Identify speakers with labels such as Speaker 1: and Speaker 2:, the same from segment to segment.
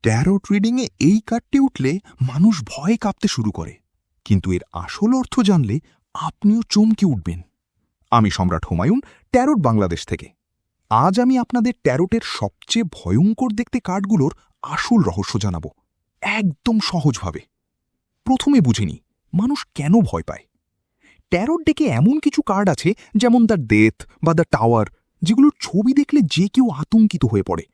Speaker 1: Tarot রিডিংয়ে এই কার্ডটি উঠলে মানুষ ভয়ে কাঁপতে শুরু করে, কিন্তু এর আসল অর্থ জানলে আপনিও চমকে উঠবেন। আমি সম্রাট হুমায়ুন, ট্যারোট বাংলাদেশ থেকে। আজ আমি আপনাদের ট্যারোটের সবচেয়ে ভয়ঙ্কর দেখতে কার্ডগুলোর আসল রহস্য জানাব, একদম সহজভাবে। প্রথমে বুঝিনি মানুষ কেন ভয় পায়। ট্যারোট ডেকে এমন কিছু কার্ড আছে, যেমন দ্য ডেথ বা দ্য টাওয়ার, যেগুলোর ছবি দেখলে যে কেউ আতঙ্কিত হয়ে পড়ে।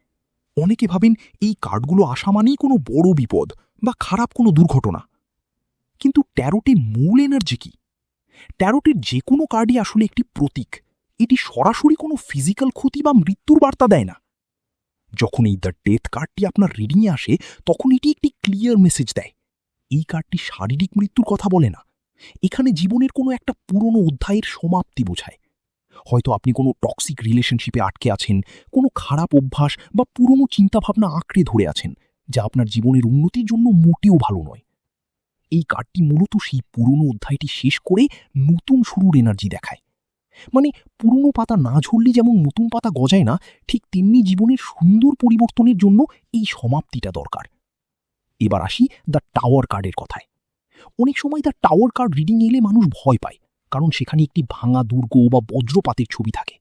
Speaker 1: অনেকে ভাবেন এই কার্ডগুলো আসা মানেই কোনো বড় বিপদ বা খারাপ কোনো দুর্ঘটনা। কিন্তু ট্যারোটে মূল এনার্জি কি? ট্যারোটের যে কোনো কার্ডই আসলে একটি প্রতীক। এটি সরাসরি কোনো ফিজিক্যাল ক্ষতি বা মৃত্যুর বার্তা দেয় না। যখন এই দ্য ডেথ কার্ডটি আপনার রিডিংয়ে আসে, তখন এটি একটি ক্লিয়ার মেসেজ দেয়। এই কার্ডটি শারীরিক মৃত্যুর কথা বলে না, এখানে জীবনের কোনো একটা পুরনো অধ্যায়ের সমাপ্তি বোঝায়। হয়তো আপনি কোনো টক্সিক রিলেশনশিপে আটকে আছেন, কোনো খারাপ অভ্যাস বা পুরনো চিন্তাভাবনা আঁকড়ে ধরে আছেন, যা আপনার জীবনের উন্নতির জন্য মোটেও ভালো নয়। এই কার্ডটি মূলত সেই পুরনো অধ্যায়টি শেষ করে নতুন শুরুর এনার্জি দেখায়। মানে পুরনো পাতা না ঝরলে যেমন নতুন পাতা গজায় না, ঠিক তেমনি জীবনের সুন্দর পরিবর্তনের জন্য এই সমাপ্তিটা দরকার। এবার আসি দ্য টাওয়ার কার্ডের কথায়। অনেক সময় দ্য টাওয়ার কার্ড রিডিং এলে মানুষ ভয় পায়, কারণ সেখানে একটি ভাঙা দুর্গ বা বজ্রপাতের ছবি থাকে।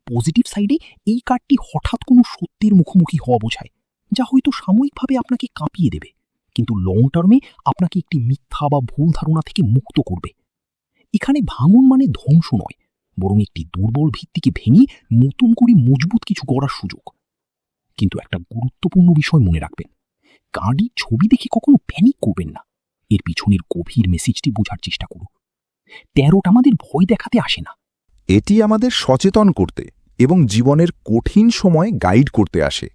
Speaker 1: পজিটিভ সাইডে এই কার্ডটি হঠাৎ কোনো সত্যের মুখোমুখি হওয়া বোঝায়, যা হয়তো সাময়িকভাবে আপনাকে কাঁপিয়ে দেবে, কিন্তু লং টার্মে আপনাকে একটি মিথ্যা বা ভুল ধারণা থেকে মুক্ত করবে। এখানে ভাঙন মানে ধ্বংস নয়, বরং একটি দুর্বল ভিত্তিকে ভেঙে নতুন করে মজবুত কিছু গড়ার সুযোগ। কিন্তু একটা গুরুত্বপূর্ণ বিষয় মনে রাখবেন, কার্ডের ছবি দেখে কখনো প্যানিক করবেন না। এর পিছনের গভীর মেসেজটি বোঝার চেষ্টা করুন। ট্যারোট আমাদের ভয় দেখাতে আসে না,
Speaker 2: এটি আমাদের সচেতন করতে এবং জীবনের কঠিন সময় গাইড করতে আসে।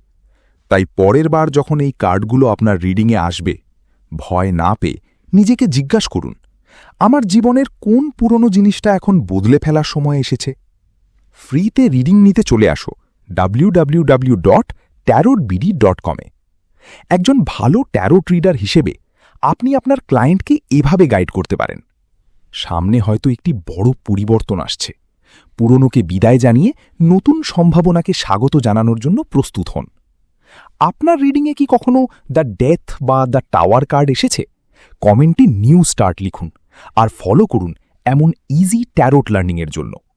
Speaker 2: তাই পরের বার যখন এই কার্ডগুলো আপনার রিডিংয়ে আসবে, ভয় না পেয়ে নিজেকে জিজ্ঞাসা করুন, আমার জীবনের কোন পুরনো জিনিসটা এখন বদলে ফেলার সময় এসেছে। ফ্রিতে রিডিং নিতে চলে আসো www.tarotbd.com-এ। একজন ভালো ট্যারোট রিডার হিসেবে আপনি আপনার ক্লায়েন্টকে এভাবে গাইড করতে পারেন। সামনে হয়তো একটি বড় পরিবর্তন আসছে, পুরনোকে বিদায় জানিয়ে নতুন সম্ভাবনাকে স্বাগত জানানোর জন্য প্রস্তুত হন। আপনার রিডিংয়ে কি কখনো দ্য ডেথ বা দ্য টাওয়ার কার্ড এসেছে? কমেন্টে নিউ স্টার্ট লিখুন আর ফলো করুন এমন ইজি ট্যারোট লার্নিংয়ের জন্য।